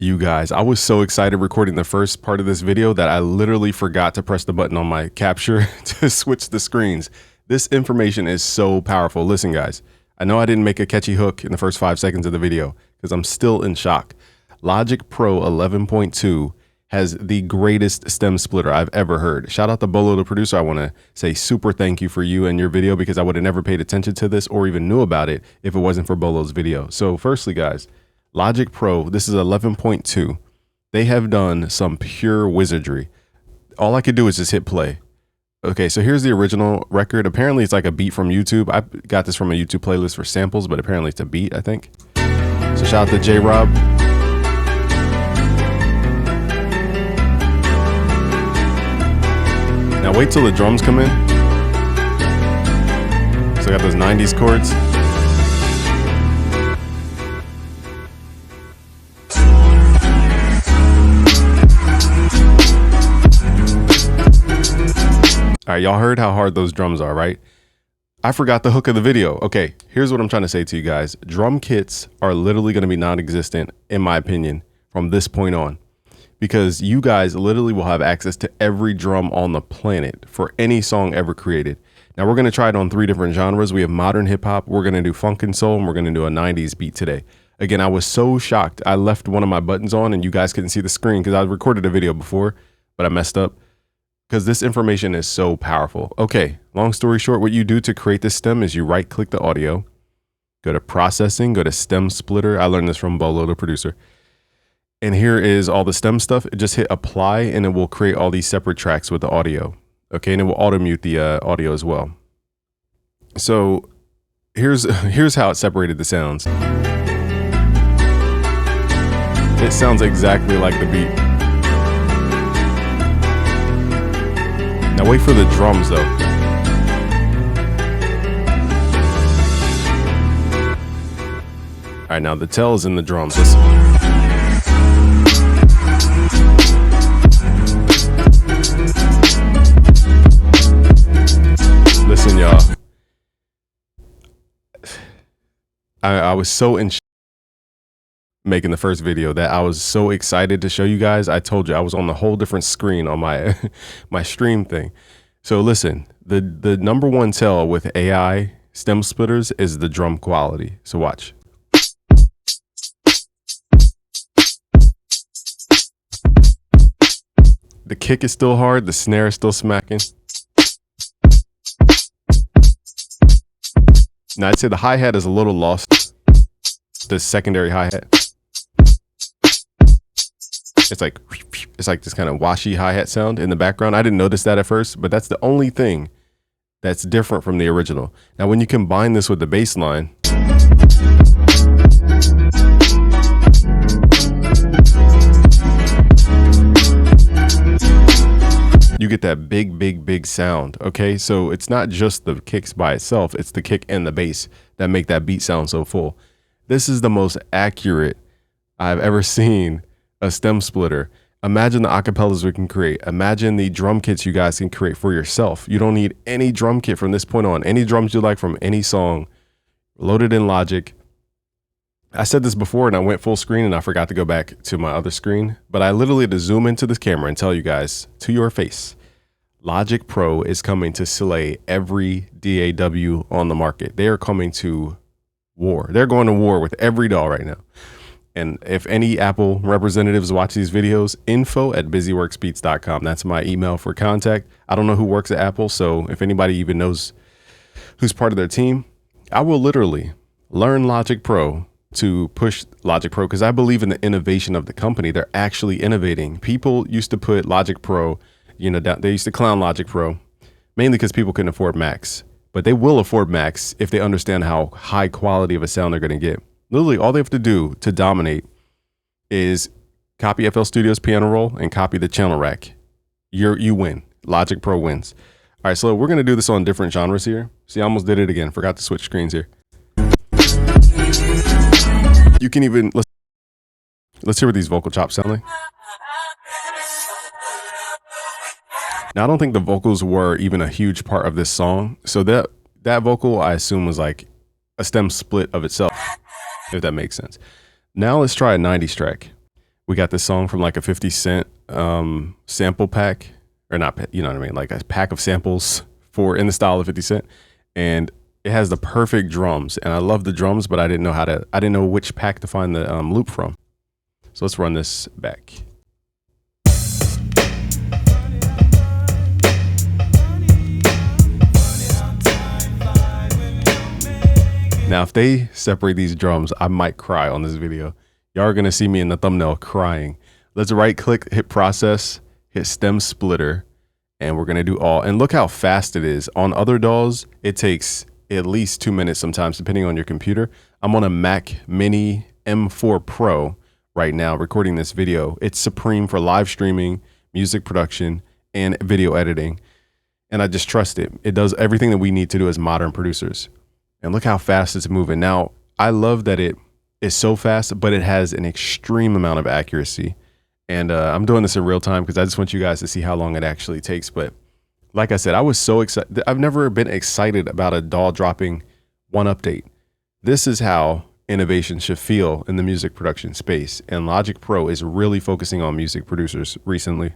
You guys, I was so excited recording the first part of this video that I literally forgot to press the button on my capture to switch the screens. This information is so powerful. Listen, guys, I know I didn't make a catchy hook in the first 5 seconds of the video because I'm still in shock. Logic Pro 11.2 has the greatest stem splitter I've ever heard. Shout out to Bolo, the producer. I want to say super thank you for you and your video because I would have never paid attention to this or even knew about it if it wasn't for Bolo's video. So firstly, guys, Logic Pro, this is 11.2. They have done some pure wizardry. All I could do is just hit play. Okay, so here's the original record. Apparently it's like a beat from YouTube. I got this from a YouTube playlist for samples, but apparently it's a beat, I think. So shout out to J-Rob. Now wait till the drums come in. So I got those 90s chords. All right, y'all heard how hard those drums are, right? I forgot the hook of the video. Okay, here's what I'm trying to say to you guys. Drum kits are literally going to be non-existent, in my opinion, from this point on. Because you guys literally will have access to every drum on the planet for any song ever created. Now, we're going to try it on 3 different genres. We have modern hip-hop, we're going to do funk and soul, and we're going to do a 90s beat today. Again, I was so shocked. I left one of my buttons on, and you guys couldn't see the screen because I recorded a video before, but I messed up. Because this information is so powerful. Okay, long story short, what you do to create this stem is you right click the audio, go to processing, go to stem splitter. I learned this from Bolo, the producer. And here is all the stem stuff. Just hit apply and it will create all these separate tracks with the audio. Okay, and it will auto mute the audio as well. So here's how it separated the sounds. It sounds exactly like the beat. Now wait for the drums though. All right, now the tail is in the drums. Listen. Listen, y'all. I was so in making the first video that I was so excited to show you guys. I told you I was on a whole different screen on my my stream thing. So listen, the number one tell with AI stem splitters is the drum quality. So watch. The kick is still hard, the snare is still smacking. Now I'd say the hi-hat is a little lost. The secondary hi-hat. It's like this kind of washy hi-hat sound in the background. I didn't notice that at first, but that's the only thing that's different from the original. Now, when you combine this with the bass line, you get that big sound. Okay, so it's not just the kicks by itself, it's the kick and the bass that make that beat sound so full. This is the most accurate I've ever seen a stem splitter. Imagine the acapellas we can create. Imagine the drum kits you guys can create for yourself. You don't need any drum kit from this point on. Any drums you like from any song, loaded in Logic. I said this before and I went full screen and I forgot to go back to my other screen, but I literally had to zoom into this camera and tell you guys to your face, Logic Pro is coming to slay every DAW on the market. They are coming to war. They're going to war with every DAW right now. And if any Apple representatives watch these videos, info@busyworksbeats.com. That's my email for contact. I don't know who works at Apple, so if anybody even knows who's part of their team, I will literally learn Logic Pro to push Logic Pro because I believe in the innovation of the company. They're actually innovating. People used to put Logic Pro, they used to clown Logic Pro, mainly because people couldn't afford Macs. But they will afford Macs if they understand how high quality of a sound they're going to get. Literally, all they have to do to dominate is copy FL Studio's piano roll and copy the channel rack. You win. Logic Pro wins. All right, so we're going to do this on different genres here. See, I almost did it again. Forgot to switch screens here. You can even, let's hear what these vocal chops sound like. Now, I don't think the vocals were even a huge part of this song. So that vocal, I assume, was like a stem split of itself, if that makes sense. Now let's try a 90s track. We got this song from like a 50 Cent sample pack, or not, you know what I mean? Like a pack of samples for in the style of 50 Cent. And it has the perfect drums. And I love the drums, but I didn't know which pack to find the loop from. So let's run this back. Now, if they separate these drums, I might cry on this video. Y'all are gonna see me in the thumbnail crying. Let's right click, hit process, hit stem splitter, and we're gonna do all. And look how fast it is. On other DAWs, it takes at least 2 minutes sometimes, depending on your computer. I'm on a Mac Mini M4 Pro right now recording this video. It's supreme for live streaming, music production, and video editing. And I just trust it. It does everything that we need to do as modern producers. And look how fast it's moving. Now, I love that it is so fast, but it has an extreme amount of accuracy. And I'm doing this in real time because I just want you guys to see how long it actually takes. But like I said, I was so excited. I've never been excited about a DAW dropping one update. This is how innovation should feel in the music production space. And Logic Pro is really focusing on music producers recently,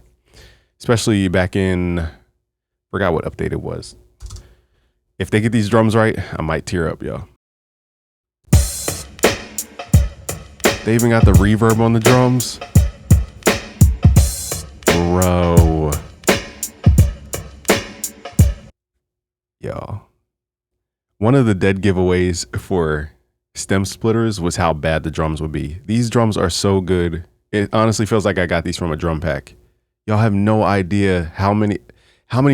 especially back in, forgot what update it was. If they get these drums right, I might tear up, yo. They even got the reverb on the drums. Bro. Yo. One of the dead giveaways for stem splitters was how bad the drums would be. These drums are so good. It honestly feels like I got these from a drum pack. Y'all have no idea how many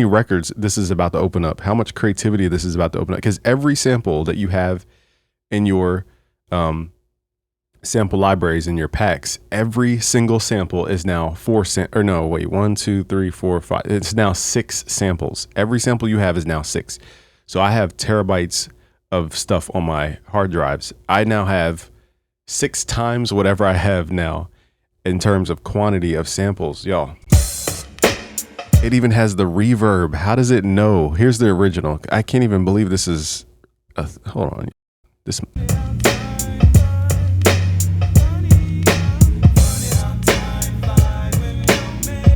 records this is about to open up, how much creativity this is about to open up. Because every sample that you have in your sample libraries in your packs, every single sample is now 1, 2, 3, 4, 5. It's now 6 samples. Every sample you have is now 6. So I have terabytes of stuff on my hard drives. I now have 6 times whatever I have now in terms of quantity of samples, y'all. It even has the reverb. How does it know? Here's the original. I can't even believe this is, hold on. This.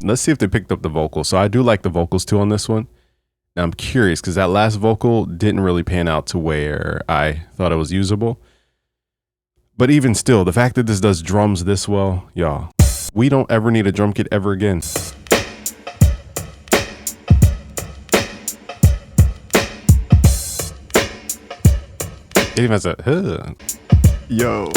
Let's see if they picked up the vocals. So I do like the vocals too on this one. Now I'm curious because that last vocal didn't really pan out to where I thought it was usable. But even still, the fact that this does drums this well, y'all, we don't ever need a drum kit ever again. It even has a, yo,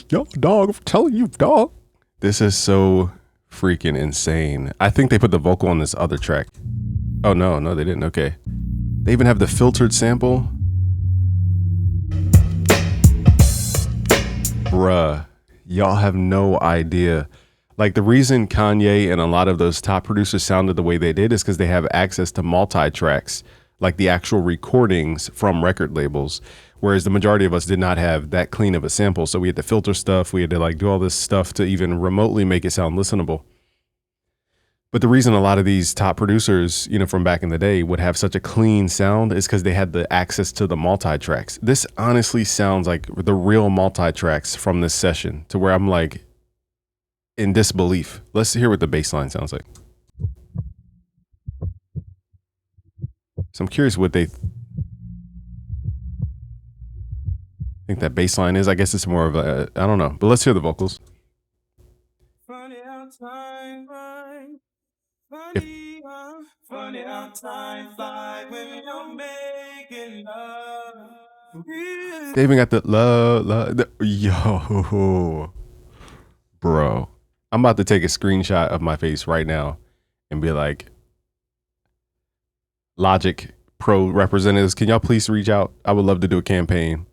yo, dog, I'm telling you, dog. This is so freaking insane. I think they put the vocal on this other track. Oh, no, they didn't. Okay. They even have the filtered sample. Bruh, y'all have no idea. Like, the reason Kanye and a lot of those top producers sounded the way they did is because they have access to multi-tracks, like the actual recordings from record labels, whereas the majority of us did not have that clean of a sample. So we had to filter stuff. We had to like do all this stuff to even remotely make it sound listenable. But the reason a lot of these top producers, you know, from back in the day would have such a clean sound is because they had the access to the multi-tracks. This honestly sounds like the real multi-tracks from this session, to where I'm like in disbelief. Let's hear what the bass line sounds like. So I'm curious what they think that bass line is. I guess it's more of a, I don't know, but let's hear the vocals. Funny how time flies. Funny how time flies when you're making love. They even got the love, yo, bro. I'm about to take a screenshot of my face right now and be like, Logic Pro representatives, can y'all please reach out? I would love to do a campaign.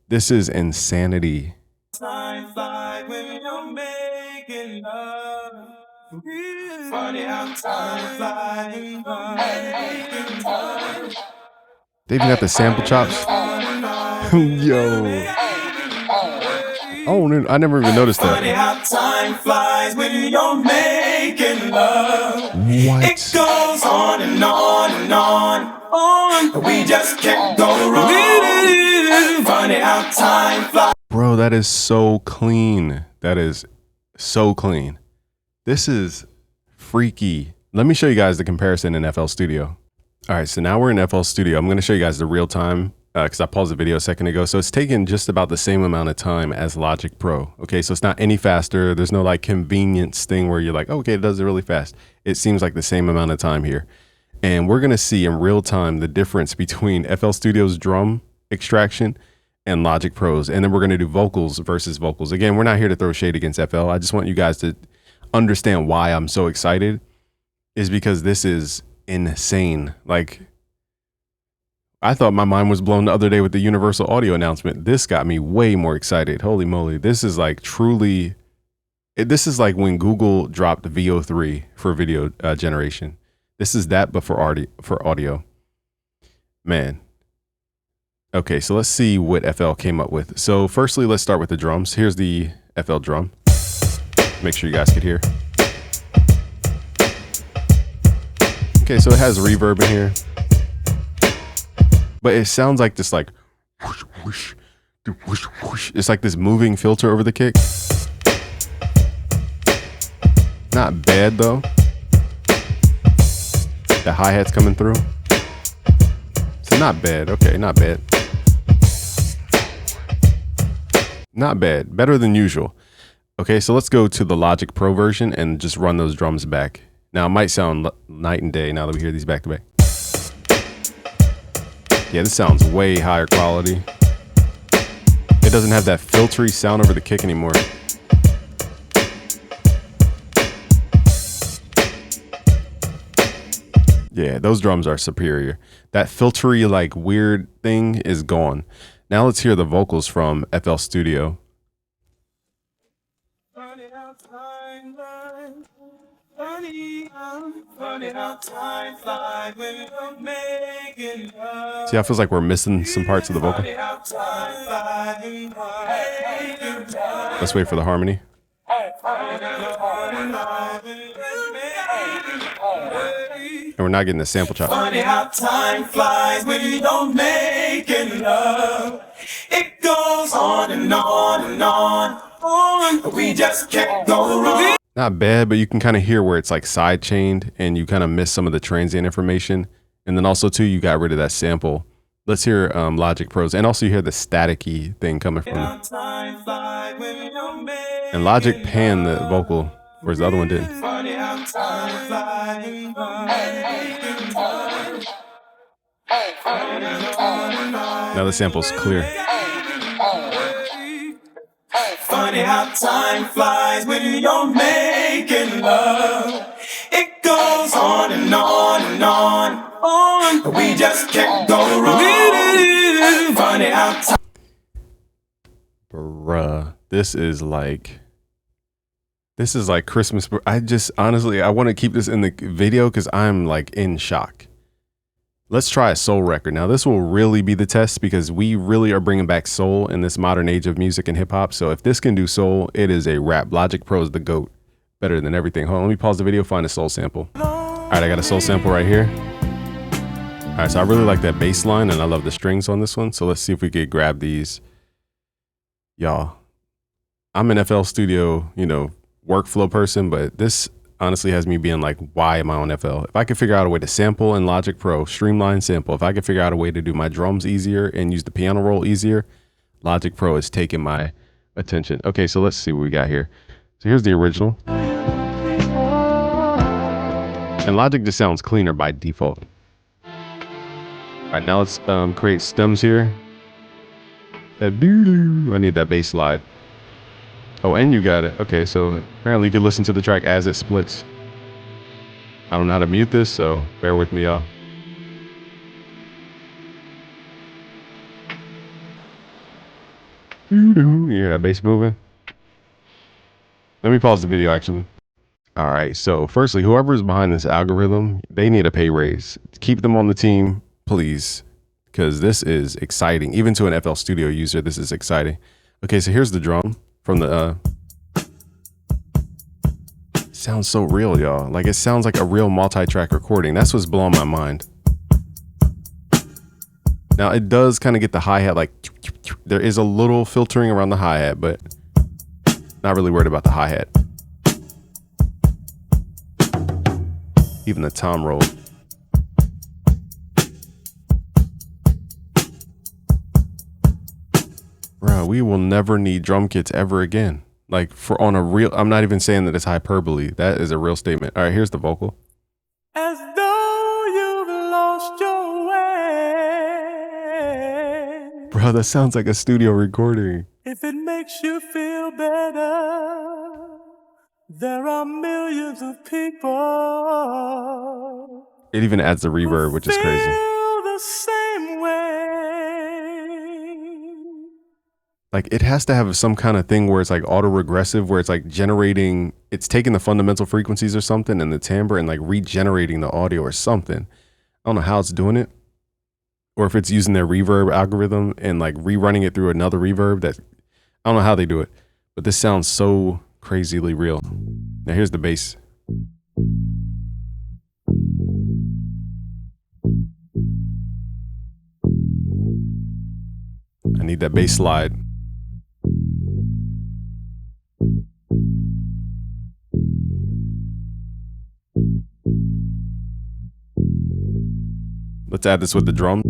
This is insanity. Time fly when you're making love. Funny how time fly when you're making love. They even got the sample chops. Yo. Oh, I never even noticed that. Funny how time flies when you're making love. What? It goes on and on and on. We just can't go wrong. Funny how time flies. Bro, that is so clean. That is so clean. This is freaky. Let me show you guys the comparison in FL Studio. All right, so now we're in FL Studio. I'm going to show you guys the real time because I paused the video a second ago. So it's taken just about the same amount of time as Logic Pro. Okay, so it's not any faster. There's no like convenience thing where you're like, okay, it does it really fast. It seems like the same amount of time here. And we're going to see in real time the difference between FL Studio's drum extraction and Logic Pro's. And then we're going to do vocals versus vocals. Again, we're not here to throw shade against FL. I just want you guys to understand why I'm so excited is because this is insane. Like, I thought my mind was blown the other day with the Universal Audio announcement. This got me way more excited. Holy moly. This is like truly, this is like when Google dropped VO3 for video generation. This is that, but for audio. Man. Okay, so let's see what FL came up with. So firstly, let's start with the drums. Here's the FL drum. Make sure you guys can hear. Okay, so it has reverb in here. But it sounds like this like whoosh, whoosh, whoosh, whoosh. It's like this moving filter over the kick. Not bad though. The hi-hat's coming through. So not bad. Okay, not bad. Not bad. Better than usual. Okay, so let's go to the Logic Pro version and just run those drums back. Now it might sound night and day now that we hear these back to back. Yeah, this sounds way higher quality. It doesn't have that filtery sound over the kick anymore. Yeah, those drums are superior. That filtery, like weird thing is gone. Now let's hear the vocals from FL Studio. See how it feels like we're missing some parts of the vocal? Let's wait for the harmony. And we're not getting the sample chop. Funny how time flies when you don't make it love. It goes on and on and on. We just can't go wrong. Not bad, but you can kind of hear where it's like side chained and you kind of miss some of the transient information. And then also too, you got rid of that sample. Let's hear Logic Pros, and also you hear the staticky thing coming from it. And Logic panned the vocal, whereas the other one didn't. Now the sample's clear. Funny how time flies when you're making love. It goes on and on and on. We just can't go wrong. Funny how time. Bruh, this is like Christmas. I just honestly, I want to keep this in the video because I'm like in shock. Let's try a soul record. Now this will really be the test because we really are bringing back soul in this modern age of music and hip hop. So if this can do soul, it is a rap. Logic Pro is the GOAT. Better than everything. Hold on, let me pause the video, find a soul sample. All right, I got a soul sample right here. All right, so I really like that bass line and I love the strings on this one. So let's see if we could grab these. Y'all, I'm an FL Studio, workflow person, but this honestly has me being like, why am I on FL? If I could figure out a way to sample in Logic Pro, streamline sample, if I could figure out a way to do my drums easier and use the piano roll easier, Logic Pro is taking my attention. Okay, so let's see what we got here. So here's the original. And Logic just sounds cleaner by default. All right, now let's create stems here. I need that bass slide. Oh, and you got it. Okay, so apparently you can listen to the track as it splits. I don't know how to mute this, so bear with me, y'all. You hear that bass moving? Let me pause the video, actually. All right, so firstly, whoever's behind this algorithm, they need a pay raise. Keep them on the team, please, because this is exciting. Even to an FL Studio user, this is exciting. Okay, so here's the drum. From the sounds so real, y'all. Like it sounds like a real multi-track recording. That's what's blowing my mind. Now it does kind of get the hi-hat, like there is a little filtering around the hi-hat, but Not really worried about the hi-hat. Even the tom roll. Bro, we will never need drum kits ever again. Like for on a real, I'm not even saying that it's hyperbole. That is a real statement. All right, here's the vocal. As though you've lost your way. Bro, that sounds like a studio recording. If it makes you feel better, there are millions of people. It even adds the reverb, which is crazy. Feel the same way. Like it has to have some kind of thing where it's like auto-regressive, where it's like generating, it's taking the fundamental frequencies or something and the timbre and like regenerating the audio or something. I don't know how it's doing it. Or if it's using their reverb algorithm and like rerunning it through another reverb. That I don't know how they do it, but this sounds so crazily real. Now here's the bass. I need that bass slide. Let's add this with the drum.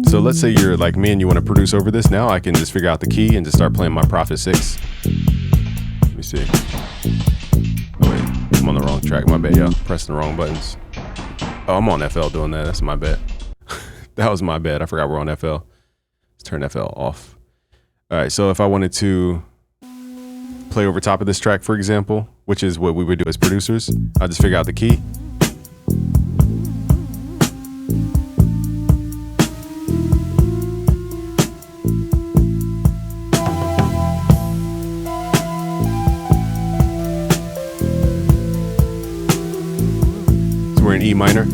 So let's say you're like me and you want to produce over this. Now I can just figure out the key and just start playing my Prophet 6. Let me see. Oh wait, I'm on the wrong track. My bad, y'all. Pressing the wrong buttons. Oh, I'm on FL doing that. That's my bad. That was my bad. I forgot we're on FL. Let's turn FL off. All right, so if I wanted to play over top of this track, for example, which is what we would do as producers, I'll just figure out the key. So we're in E minor.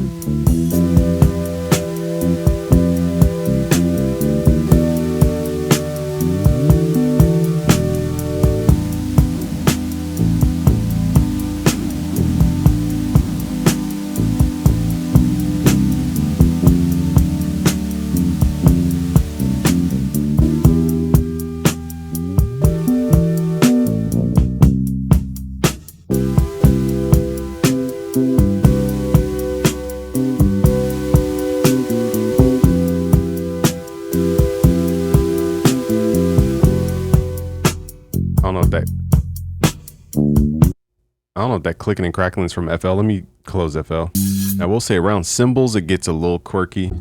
I don't know if that clicking and crackling is from FL. Let me close FL. Now we'll say around cymbals, it gets a little quirky,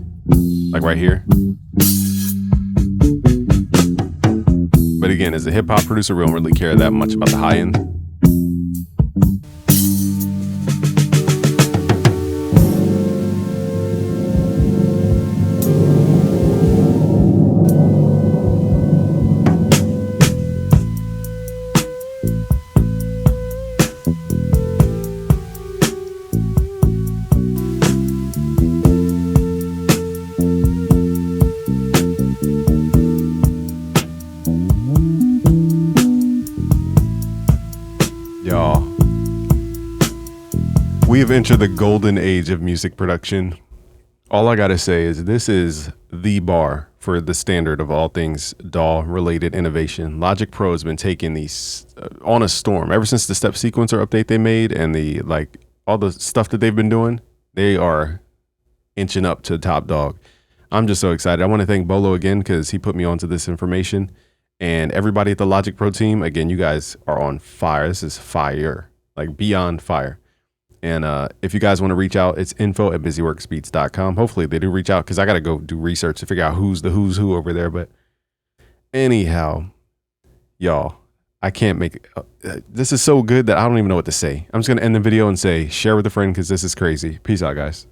like right here. But again, as a hip hop producer, we don't really care that much about the high end. Y'all, we have entered the golden age of music production. All I gotta say is this is the bar for the standard of all things DAW related innovation. Logic Pro has been taking these on a storm ever since the step sequencer update they made and the like all the stuff that they've been doing. They are inching up to top dog. I'm just so excited. I want to thank Bolo again because he put me onto this information. And everybody at the Logic Pro team, again, you guys are on fire. This is fire, like beyond fire. And if you guys want to reach out, it's info@busyworksbeats.com. Hopefully they do reach out because I got to go do research to figure out who's who over there. But anyhow, y'all, I can't make this is so good that I don't even know what to say. I'm just going to end the video and say share with a friend because this is crazy. Peace out, guys.